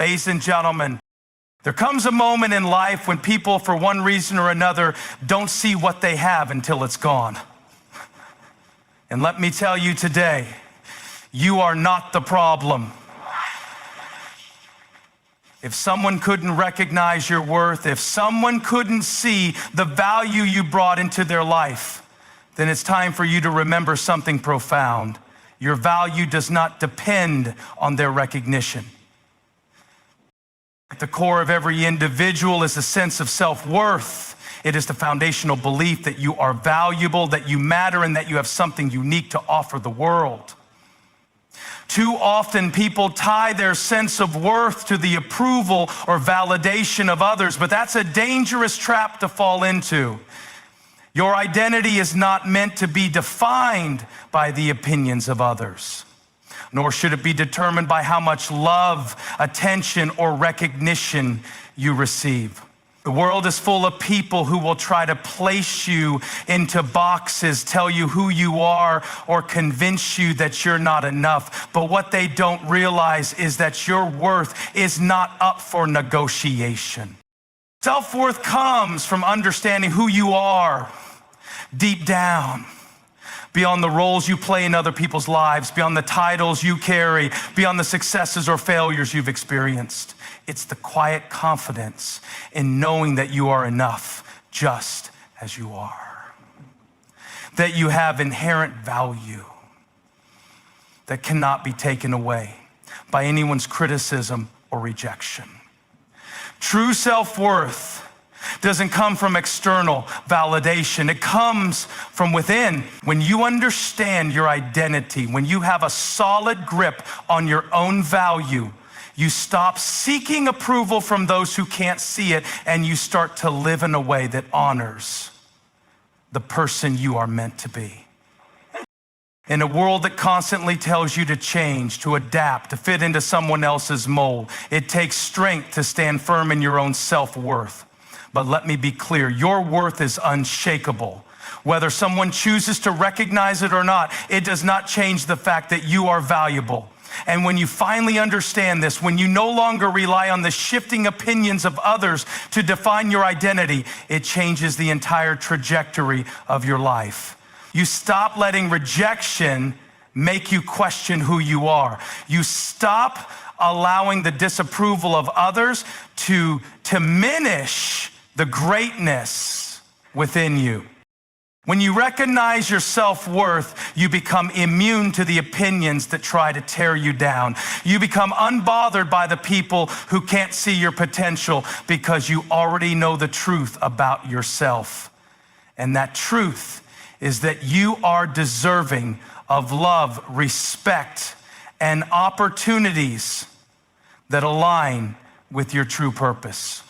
Ladies and gentlemen, there comes a moment in life when people, for one reason or another, don't see what they have until it's gone. And let me tell you today, you are not the problem. If someone couldn't recognize your worth, if someone couldn't see the value you brought into their life, then it's time for you to remember something profound. Your value does not depend on their recognition. At the core of every individual is a sense of self-worth. It is the foundational belief that you are valuable, that you matter, and that you have something unique to offer the world. Too often, people tie their sense of worth to the approval or validation of others, but that's a dangerous trap to fall into. Your identity is not meant to be defined by the opinions of others, nor should it be determined by how much love, attention, or recognition you receive. The world is full of people who will try to place you into boxes, tell you who you are, or convince you that you're not enough. But what they don't realize is that your worth is not up for negotiation. Self-worth comes from understanding who you are deep down, beyond the roles you play in other people's lives, beyond the titles you carry, beyond the successes or failures you've experienced. It's the quiet confidence in knowing that you are enough just as you are, that you have inherent value that cannot be taken away by anyone's criticism or rejection. True self-worth doesn't come from external validation. It comes from within. When you understand your identity, when you have a solid grip on your own value, you stop seeking approval from those who can't see it, and you start to live in a way that honors the person you are meant to be. In a world that constantly tells you to change, to adapt, to fit into someone else's mold, it takes strength to stand firm in your own self-worth. But let me be clear, your worth is unshakable. Whether someone chooses to recognize it or not, it does not change the fact that you are valuable. And when you finally understand this, when you no longer rely on the shifting opinions of others to define your identity, it changes the entire trajectory of your life. You stop letting rejection make you question who you are. You stop allowing the disapproval of others to diminish the greatness within you. When you recognize your self-worth, you become immune to the opinions that try to tear you down. You become unbothered by the people who can't see your potential because you already know the truth about yourself. And that truth is that you are deserving of love, respect, and opportunities that align with your true purpose.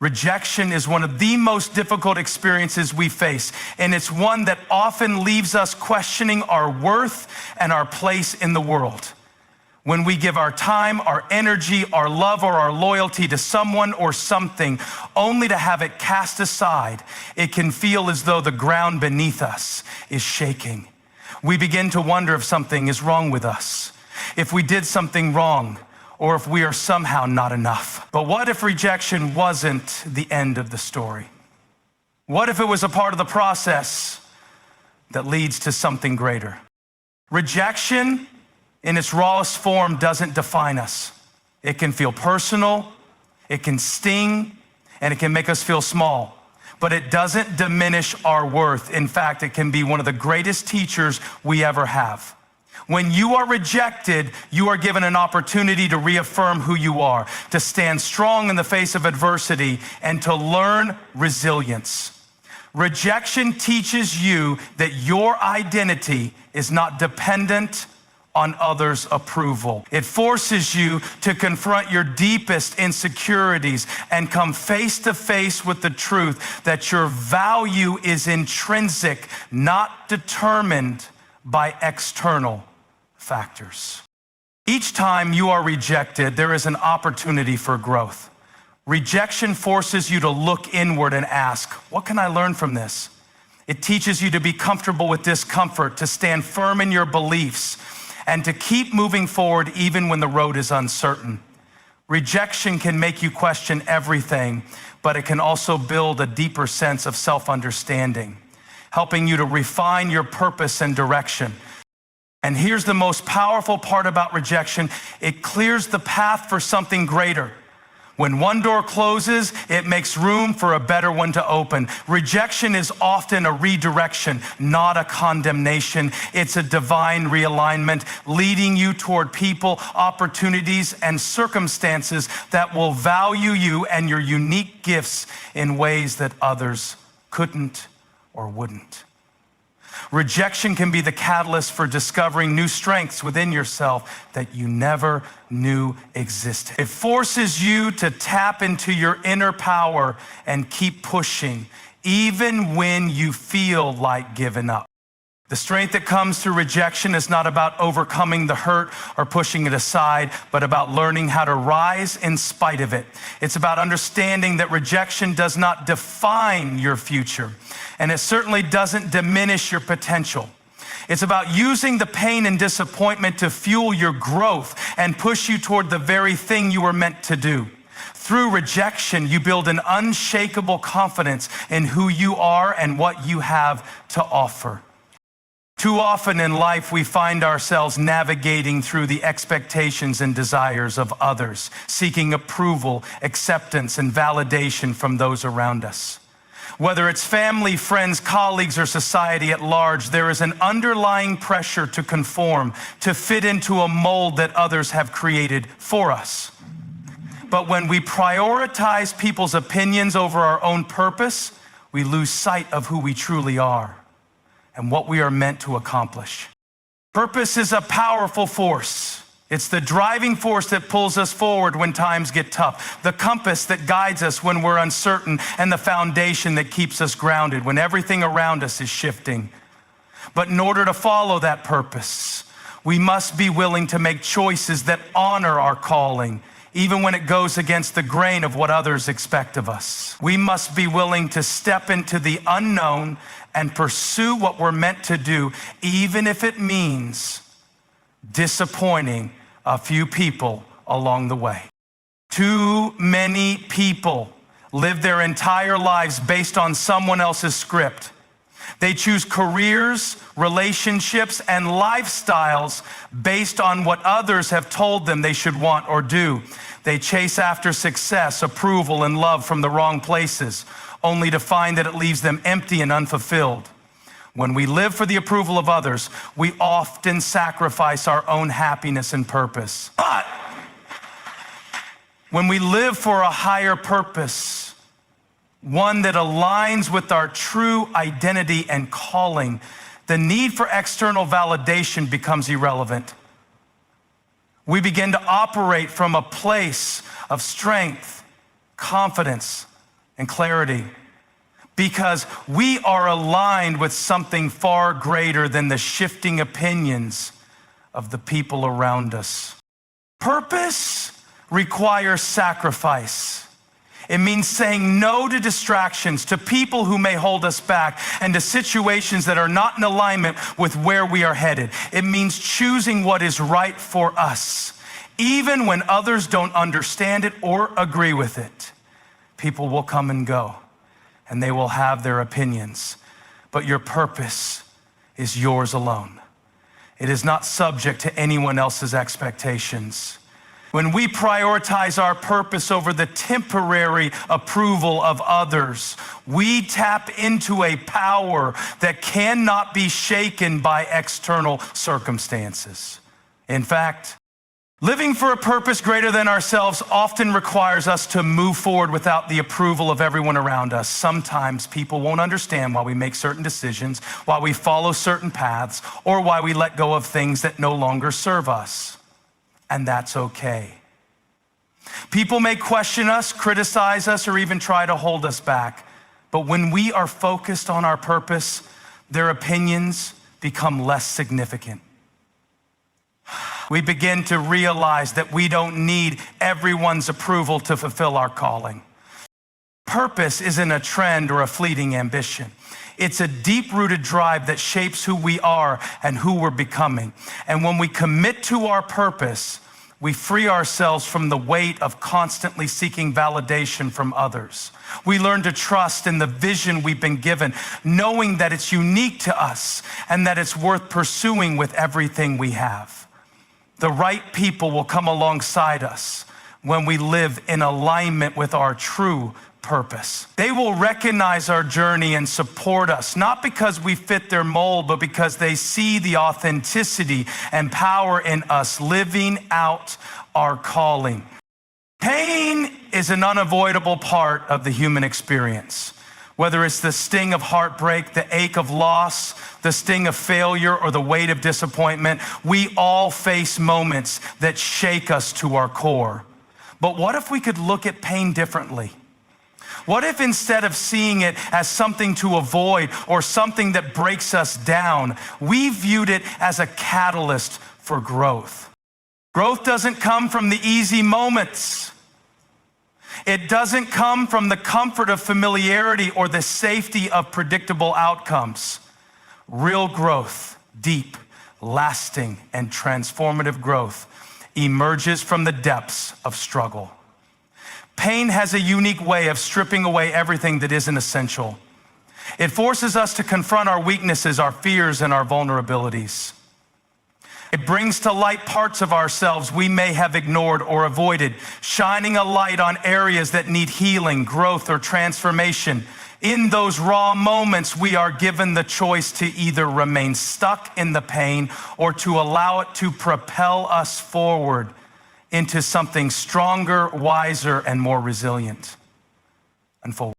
Rejection is one of the most difficult experiences we face, and it's one that often leaves us questioning our worth and our place in the world. When we give our time, our energy, our love, or our loyalty to someone or something only to have it cast aside, it can feel as though the ground beneath us is shaking. We begin to wonder if something is wrong with us, if we did something wrong, or if we are somehow not enough. But what if rejection wasn't the end of the story? What if it was a part of the process that leads to something greater? Rejection in its rawest form doesn't define us. It can feel personal, it can sting, and it can make us feel small. But it doesn't diminish our worth. In fact, it can be one of the greatest teachers we ever have. When you are rejected, you are given an opportunity to reaffirm who you are, to stand strong in the face of adversity, and to learn resilience. Rejection teaches you that your identity is not dependent on others' approval. It forces you to confront your deepest insecurities and come face to face with the truth that your value is intrinsic, not determined by external factors. Each time you are rejected, there is an opportunity for growth. Rejection forces you to look inward and ask, what can I learn from this? It teaches you to be comfortable with discomfort, to stand firm in your beliefs, and to keep moving forward even when the road is uncertain. Rejection can make you question everything, but it can also build a deeper sense of self-understanding, helping you to refine your purpose and direction. And here's the most powerful part about rejection: it clears the path for something greater. When one door closes, it makes room for a better one to open. Rejection is often a redirection, not a condemnation. It's a divine realignment, leading you toward people, opportunities, and circumstances that will value you and your unique gifts in ways that others couldn't or wouldn't. Rejection can be the catalyst for discovering new strengths within yourself that you never knew existed. It forces you to tap into your inner power and keep pushing, even when you feel like giving up. The strength that comes through rejection is not about overcoming the hurt or pushing it aside, but about learning how to rise in spite of it. It's about understanding that rejection does not define your future, and it certainly doesn't diminish your potential. It's about using the pain and disappointment to fuel your growth and push you toward the very thing you were meant to do. Through rejection, you build an unshakable confidence in who you are and what you have to offer. Too often in life, we find ourselves navigating through the expectations and desires of others, seeking approval, acceptance, and validation from those around us. Whether it's family, friends, colleagues, or society at large, there is an underlying pressure to conform, to fit into a mold that others have created for us. But when we prioritize people's opinions over our own purpose, we lose sight of who we truly are and what we are meant to accomplish. Purpose is a powerful force. It's the driving force that pulls us forward when times get tough, the compass that guides us when we're uncertain, and the foundation that keeps us grounded when everything around us is shifting. But in order to follow that purpose, we must be willing to make choices that honor our calling, even when it goes against the grain of what others expect of us. We must be willing to step into the unknown and pursue what we're meant to do, even if it means disappointing a few people along the way. Too many people live their entire lives based on someone else's script. They choose careers, relationships, and lifestyles based on what others have told them they should want or do. They chase after success, approval, and love from the wrong places, only to find that it leaves them empty and unfulfilled. When we live for the approval of others, we often sacrifice our own happiness and purpose. But when we live for a higher purpose, one that aligns with our true identity and calling, the need for external validation becomes irrelevant. We begin to operate from a place of strength, confidence, and clarity, because we are aligned with something far greater than the shifting opinions of the people around us. Purpose requires sacrifice. It means saying no to distractions, to people who may hold us back, and to situations that are not in alignment with where we are headed. It means choosing what is right for us, even when others don't understand it or agree with it. People will come and go, and they will have their opinions, but your purpose is yours alone. It is not subject to anyone else's expectations. When we prioritize our purpose over the temporary approval of others, we tap into a power that cannot be shaken by external circumstances. In fact, living for a purpose greater than ourselves often requires us to move forward without the approval of everyone around us. Sometimes people won't understand why we make certain decisions, why we follow certain paths, or why we let go of things that no longer serve us. And that's okay. People may question us, criticize us, or even try to hold us back. But when we are focused on our purpose, their opinions become less significant. We begin to realize that we don't need everyone's approval to fulfill our calling. Purpose isn't a trend or a fleeting ambition. It's a deep-rooted drive that shapes who we are and who we're becoming. And when we commit to our purpose, We free ourselves from the weight of constantly seeking validation from others. We learn to trust in the vision we've been given, knowing that it's unique to us and that it's worth pursuing with everything we have. The right people will come alongside us when we live in alignment with our true purpose. They will recognize our journey and support us, not because we fit their mold, but because they see the authenticity and power in us living out our calling. Pain is an unavoidable part of the human experience. Whether it's the sting of heartbreak, the ache of loss, the sting of failure, or the weight of disappointment, we all face moments that shake us to our core. But what if we could look at pain differently? What if instead of seeing it as something to avoid or something that breaks us down, we viewed it as a catalyst for growth? Growth doesn't come from the easy moments. It doesn't come from the comfort of familiarity or the safety of predictable outcomes. Real growth, deep, lasting, and transformative growth emerges from the depths of struggle. Pain has a unique way of stripping away everything that isn't essential. It forces us to confront our weaknesses, our fears, and our vulnerabilities. It brings to light parts of ourselves we may have ignored or avoided, shining a light on areas that need healing, growth, or transformation. In those raw moments, we are given the choice to either remain stuck in the pain or to allow it to propel us forward into something stronger, wiser, and more resilient. Unfold.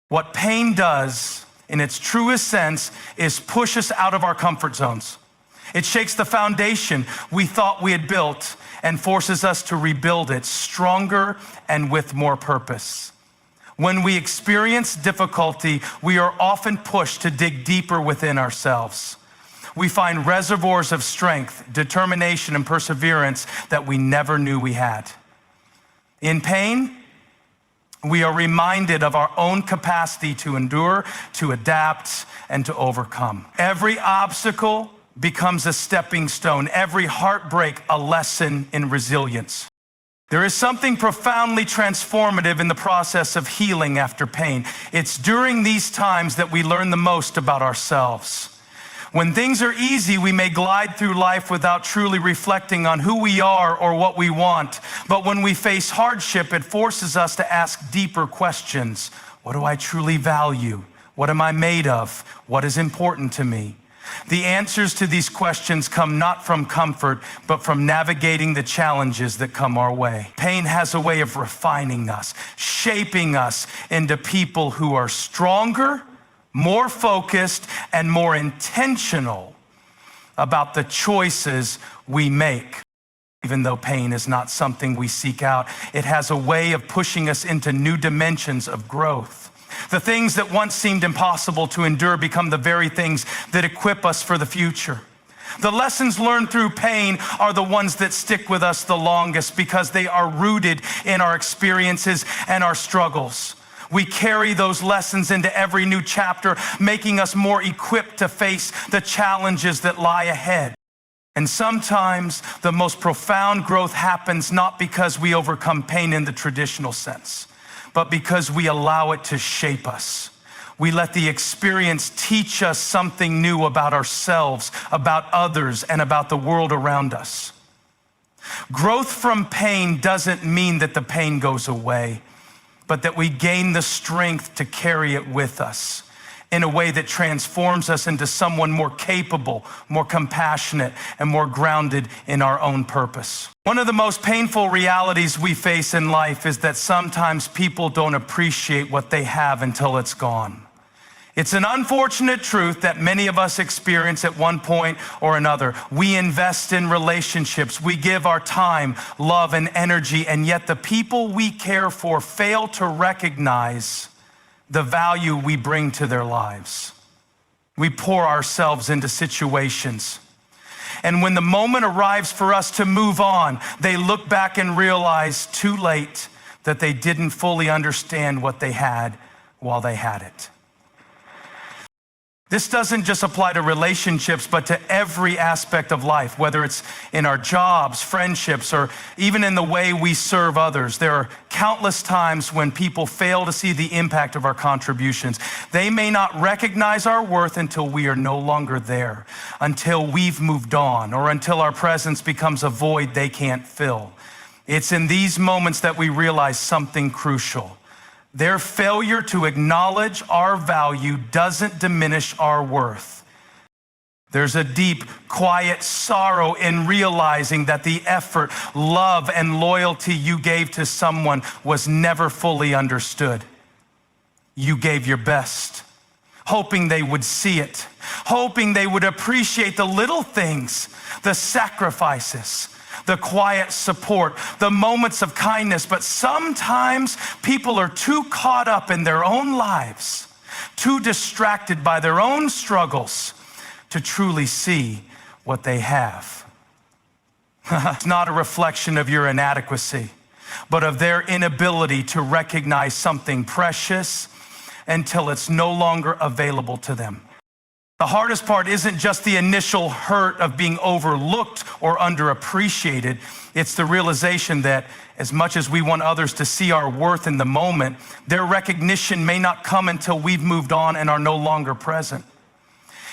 What pain does, in its truest sense, is push us out of our comfort zones. It shakes the foundation we thought we had built and forces us to rebuild it stronger and with more purpose. When we experience difficulty, we are often pushed to dig deeper within ourselves. We find reservoirs of strength, determination, and perseverance that we never knew we had. In pain, we are reminded of our own capacity to endure, to adapt, and to overcome. Every obstacle becomes a stepping stone, every heartbreak a lesson in resilience. There is something profoundly transformative in the process of healing after pain. It's during these times that we learn the most about ourselves. When things are easy, we may glide through life without truly reflecting on who we are or what we want. But when we face hardship, it forces us to ask deeper questions. What do I truly value? What am I made of? What is important to me? The answers to these questions come not from comfort, but from navigating the challenges that come our way. Pain has a way of refining us, shaping us into people who are stronger, more focused, and more intentional about the choices we make. Even though pain is not something we seek out, it has a way of pushing us into new dimensions of growth. The things that once seemed impossible to endure become the very things that equip us for the future. The lessons learned through pain are the ones that stick with us the longest because they are rooted in our experiences and our struggles. We carry those lessons into every new chapter, making us more equipped to face the challenges that lie ahead. And sometimes the most profound growth happens not because we overcome pain in the traditional sense, but because we allow it to shape us. We let the experience teach us something new about ourselves, about others, and about the world around us. Growth from pain doesn't mean that the pain goes away, but that we gain the strength to carry it with us in a way that transforms us into someone more capable, more compassionate, and more grounded in our own purpose. One of the most painful realities we face in life is that sometimes people don't appreciate what they have until it's gone. It's an unfortunate truth that many of us experience at one point or another. We invest in relationships, we give our time, love, and energy, and yet the people we care for fail to recognize the value we bring to their lives. We pour ourselves into situations, and when the moment arrives for us to move on, they look back and realize too late that they didn't fully understand what they had while they had it. This doesn't just apply to relationships, but to every aspect of life, whether it's in our jobs, friendships, or even in the way we serve others. There are countless times when people fail to see the impact of our contributions. They may not recognize our worth until we are no longer there, until we've moved on, or until our presence becomes a void they can't fill. It's in these moments that we realize something crucial. Their failure to acknowledge our value doesn't diminish our worth. There's a deep, quiet sorrow in realizing that the effort, love, and loyalty you gave to someone was never fully understood. You gave your best, hoping they would see it, hoping they would appreciate the little things, the sacrifices, the quiet support, the moments of kindness. But sometimes people are too caught up in their own lives, too distracted by their own struggles to truly see what they have. It's not a reflection of your inadequacy, but of their inability to recognize something precious until it's no longer available to them. The hardest part isn't just the initial hurt of being overlooked or underappreciated. It's the realization that as much as we want others to see our worth in the moment, their recognition may not come until we've moved on and are no longer present.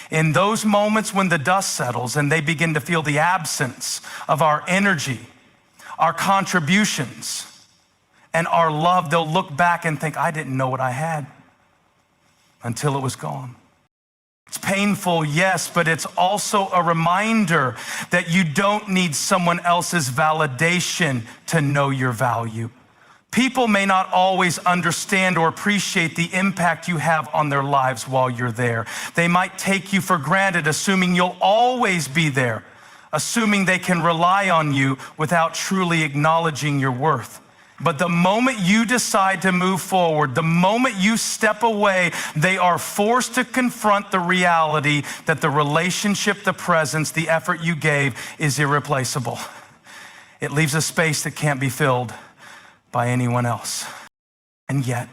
In those moments when the dust settles and they begin to feel the absence of our energy, our contributions, and our love, they'll look back and think, I didn't know what I had until it was gone. It's painful, yes, but it's also a reminder that you don't need someone else's validation to know your value. People may not always understand or appreciate the impact you have on their lives while you're there. They might take you for granted, assuming you'll always be there, assuming they can rely on you without truly acknowledging your worth. But the moment you decide to move forward, the moment you step away, they are forced to confront the reality that the relationship, the presence, the effort you gave is irreplaceable. It leaves a space that can't be filled by anyone else. And yet,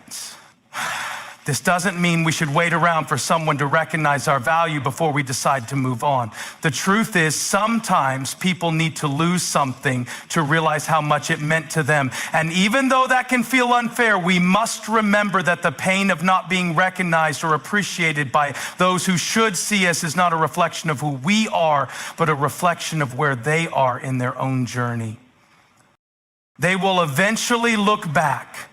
this doesn't mean we should wait around for someone to recognize our value before we decide to move on. The truth is, sometimes people need to lose something to realize how much it meant to them. And even though that can feel unfair, we must remember that the pain of not being recognized or appreciated by those who should see us is not a reflection of who we are, but a reflection of where they are in their own journey. They will eventually look back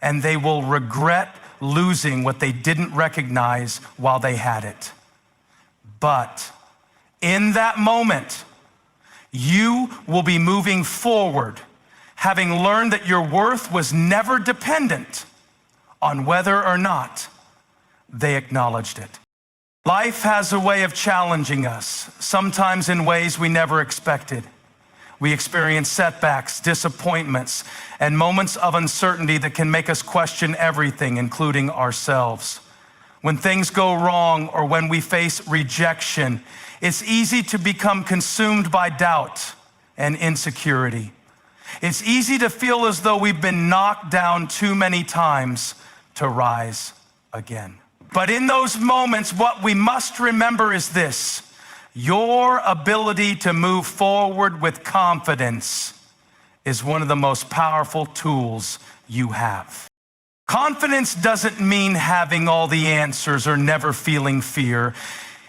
and they will regret losing what they didn't recognize while they had it. But in that moment, you will be moving forward, having learned that your worth was never dependent on whether or not they acknowledged it. Life has a way of challenging us, sometimes in ways we never expected. We experience setbacks, disappointments, and moments of uncertainty that can make us question everything, including ourselves. When things go wrong or when we face rejection, it's easy to become consumed by doubt and insecurity. It's easy to feel as though we've been knocked down too many times to rise again. But in those moments, what we must remember is this: your ability to move forward with confidence is one of the most powerful tools you have. Confidence doesn't mean having all the answers or never feeling fear.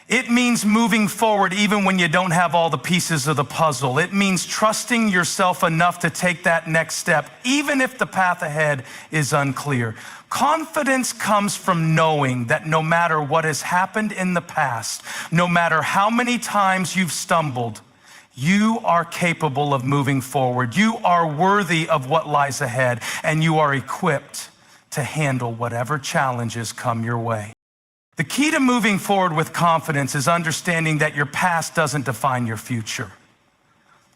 It means moving forward even when you don't have all the pieces of the puzzle. It means trusting yourself enough to take that next step, even if the path ahead is unclear. Confidence comes from knowing that no matter what has happened in the past, no matter how many times you've stumbled, you are capable of moving forward. You are worthy of what lies ahead, and you are equipped to handle whatever challenges come your way. The key to moving forward with confidence is understanding that your past doesn't define your future.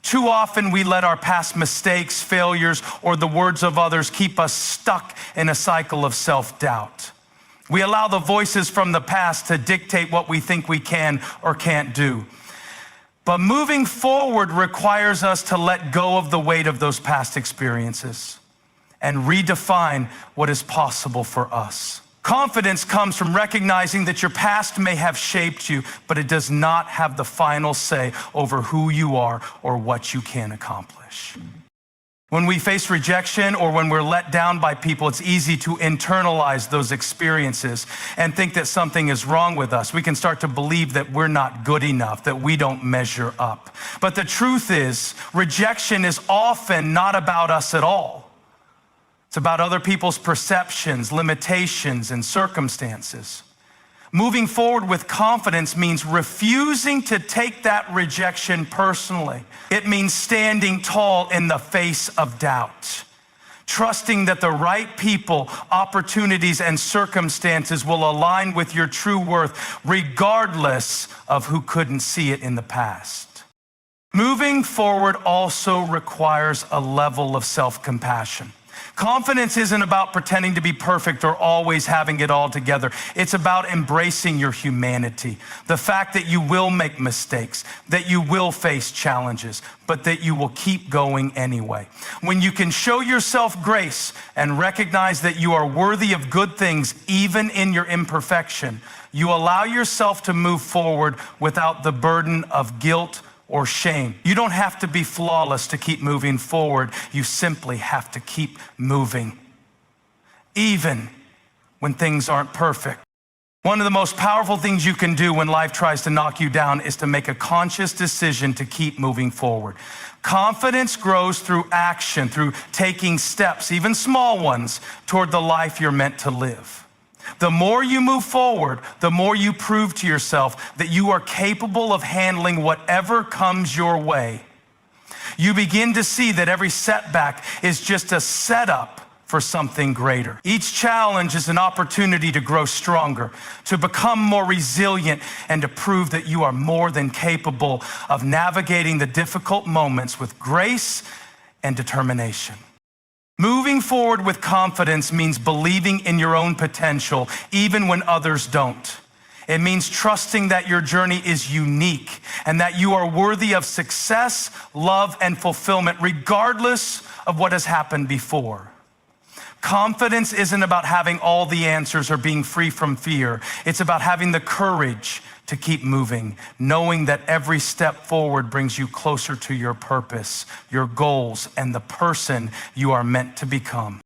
Too often we let our past mistakes, failures, or the words of others keep us stuck in a cycle of self-doubt. We allow the voices from the past to dictate what we think we can or can't do. But moving forward requires us to let go of the weight of those past experiences and redefine what is possible for us. Confidence comes from recognizing that your past may have shaped you, but it does not have the final say over who you are or what you can accomplish. When we face rejection or when we're let down by people, it's easy to internalize those experiences and think that something is wrong with us. We can start to believe that we're not good enough, that we don't measure up. But the truth is, rejection is often not about us at all. It's about other people's perceptions, limitations, and circumstances. Moving forward with confidence means refusing to take that rejection personally. It means standing tall in the face of doubt, trusting that the right people, opportunities, and circumstances will align with your true worth, regardless of who couldn't see it in the past. Moving forward also requires a level of self-compassion. Confidence isn't about pretending to be perfect or always having it all together. It's about embracing your humanity, the fact that you will make mistakes, that you will face challenges, but that you will keep going anyway. When you can show yourself grace and recognize that you are worthy of good things, even in your imperfection, you allow yourself to move forward without the burden of guilt or shame. You don't have to be flawless to keep moving forward. You simply have to keep moving, even when things aren't perfect. One of the most powerful things you can do when life tries to knock you down is to make a conscious decision to keep moving forward. Confidence grows through action, through taking steps, even small ones, toward the life you're meant to live. The more you move forward, the more you prove to yourself that you are capable of handling whatever comes your way. You begin to see that every setback is just a setup for something greater. Each challenge is an opportunity to grow stronger, to become more resilient, and to prove that you are more than capable of navigating the difficult moments with grace and determination. Moving forward with confidence means believing in your own potential, even when others don't. It means trusting that your journey is unique and that you are worthy of success, love, and fulfillment, regardless of what has happened before. Confidence isn't about having all the answers or being free from fear. It's about having the courage to keep moving, knowing that every step forward brings you closer to your purpose, your goals, and the person you are meant to become.